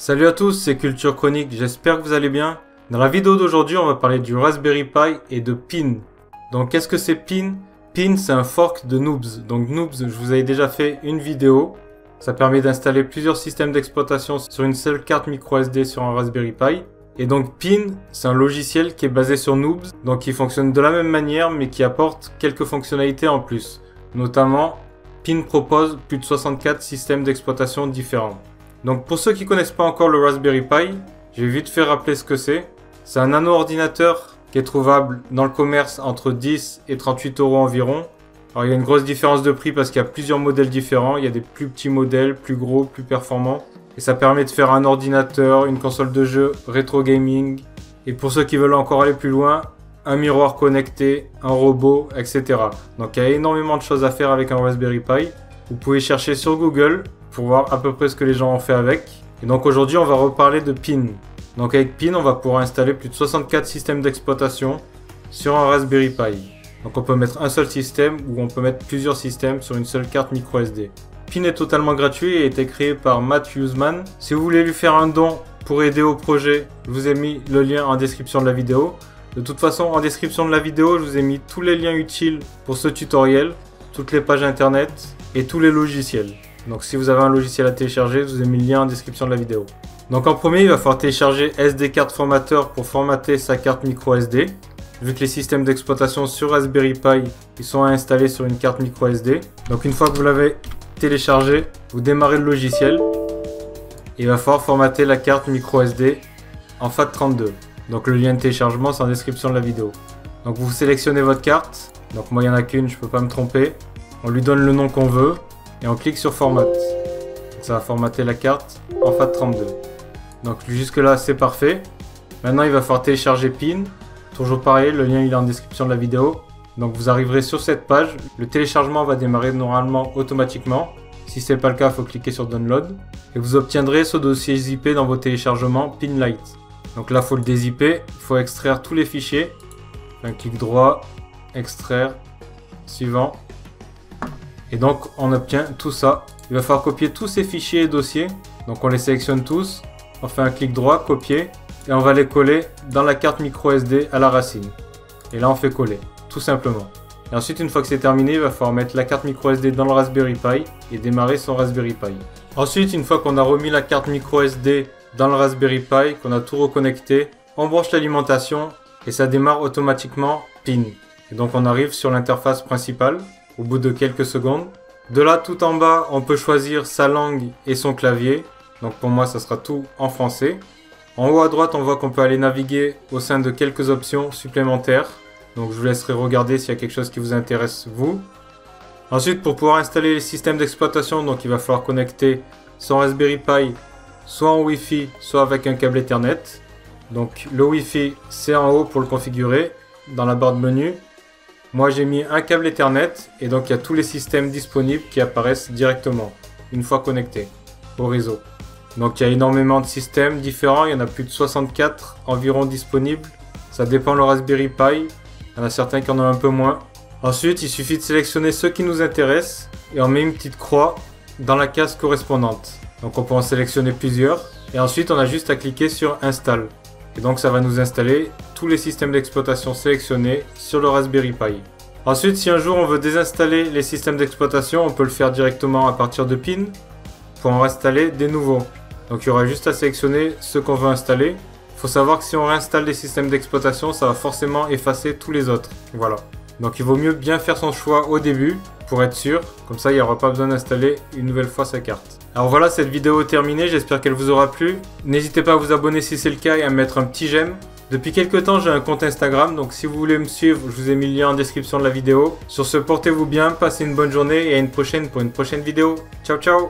Salut à tous, c'est Culture Chronique, j'espère que vous allez bien. Dans la vidéo d'aujourd'hui, on va parler du Raspberry Pi et de Pin. Donc qu'est-ce que c'est Pin? Pin, c'est un fork de Noobs. Donc Noobs, je vous avais déjà fait une vidéo. Ça permet d'installer plusieurs systèmes d'exploitation sur une seule carte microSD sur un Raspberry Pi. Et donc Pin, c'est un logiciel qui est basé sur Noobs, donc qui fonctionne de la même manière mais qui apporte quelques fonctionnalités en plus. Notamment, Pin propose plus de 64 systèmes d'exploitation différents. Donc pour ceux qui ne connaissent pas encore le Raspberry Pi, je vais vite faire rappeler ce que c'est. C'est un nano-ordinateur qui est trouvable dans le commerce entre 10 et 38 € environ. Alors il y a une grosse différence de prix parce qu'il y a plusieurs modèles différents. Il y a des plus petits modèles, plus gros, plus performants. Et ça permet de faire un ordinateur, une console de jeu, rétro gaming. Et pour ceux qui veulent encore aller plus loin, un miroir connecté, un robot, etc. Donc il y a énormément de choses à faire avec un Raspberry Pi. Vous pouvez chercher sur Google pour voir à peu près ce que les gens ont fait avec. Et donc aujourd'hui on va reparler de Pin. Donc avec Pin on va pouvoir installer plus de 64 systèmes d'exploitation sur un Raspberry Pi. Donc on peut mettre un seul système ou on peut mettre plusieurs systèmes sur une seule carte microSD. Pin est totalement gratuit et a été créé par Matt Huseman. Si vous voulez lui faire un don pour aider au projet, je vous ai mis le lien en description de la vidéo. De toute façon, en description de la vidéo, je vous ai mis tous les liens utiles pour ce tutoriel, toutes les pages internet et tous les logiciels. Donc si vous avez un logiciel à télécharger, je vous ai mis le lien en description de la vidéo. Donc en premier, il va falloir télécharger SD Card Formatter pour formater sa carte microSD. Vu que les systèmes d'exploitation sur Raspberry Pi, ils sont installés sur une carte microSD. Donc une fois que vous l'avez téléchargé, vous démarrez le logiciel. Il va falloir formater la carte microSD en FAT32. Donc le lien de téléchargement, c'est en description de la vidéo. Donc vous sélectionnez votre carte. Donc moi, il n'y en a qu'une, je ne peux pas me tromper. On lui donne le nom qu'on veut. Et on clique sur Format. Donc ça va formater la carte en FAT32. Donc jusque là c'est parfait. Maintenant il va falloir télécharger Pin. Toujours pareil, le lien il est en description de la vidéo. Donc vous arriverez sur cette page. Le téléchargement va démarrer normalement automatiquement. Si ce n'est pas le cas, il faut cliquer sur Download. Et vous obtiendrez ce dossier zipé dans vos téléchargements Pinlight. Donc là il faut le dézipper. Il faut extraire tous les fichiers. Un clic droit, extraire, suivant. Et donc on obtient tout ça. Il va falloir copier tous ces fichiers et dossiers. Donc on les sélectionne tous. On fait un clic droit, copier. Et on va les coller dans la carte microSD à la racine. Et là on fait coller, tout simplement. Et ensuite une fois que c'est terminé, il va falloir mettre la carte microSD dans le Raspberry Pi et démarrer son Raspberry Pi. Ensuite une fois qu'on a remis la carte microSD dans le Raspberry Pi, qu'on a tout reconnecté, on branche l'alimentation et ça démarre automatiquement Pin. Et donc on arrive sur l'interface principale. Au bout de quelques secondes. De là, tout en bas, on peut choisir sa langue et son clavier. Donc pour moi, ça sera tout en français. En haut à droite, on voit qu'on peut aller naviguer au sein de quelques options supplémentaires. Donc je vous laisserai regarder s'il y a quelque chose qui vous intéresse, vous. Ensuite, pour pouvoir installer les systèmes d'exploitation, donc il va falloir connecter son Raspberry Pi soit en Wi-Fi, soit avec un câble Ethernet. Donc le Wi-Fi, c'est en haut pour le configurer, dans la barre de menu. Moi j'ai mis un câble Ethernet et donc il y a tous les systèmes disponibles qui apparaissent directement une fois connectés au réseau. Donc il y a énormément de systèmes différents, il y en a plus de 64 environ disponibles. Ça dépend le Raspberry Pi, il y en a certains qui en ont un peu moins. Ensuite il suffit de sélectionner ceux qui nous intéressent et on met une petite croix dans la case correspondante. Donc on peut en sélectionner plusieurs et ensuite on a juste à cliquer sur Install. Et donc ça va nous installer tous les systèmes d'exploitation sélectionnés sur le Raspberry Pi. Ensuite, si un jour on veut désinstaller les systèmes d'exploitation, on peut le faire directement à partir de Pin pour en installer des nouveaux. Donc il y aura juste à sélectionner ceux qu'on veut installer. Il faut savoir que si on réinstalle les systèmes d'exploitation, ça va forcément effacer tous les autres. Voilà. Donc il vaut mieux bien faire son choix au début pour être sûr. Comme ça, il n'y aura pas besoin d'installer une nouvelle fois sa carte. Alors voilà, cette vidéo est terminée, j'espère qu'elle vous aura plu. N'hésitez pas à vous abonner si c'est le cas et à mettre un petit j'aime. Depuis quelques temps, j'ai un compte Instagram, donc si vous voulez me suivre, je vous ai mis le lien en description de la vidéo. Sur ce, portez-vous bien, passez une bonne journée et à une prochaine pour une prochaine vidéo. Ciao ciao!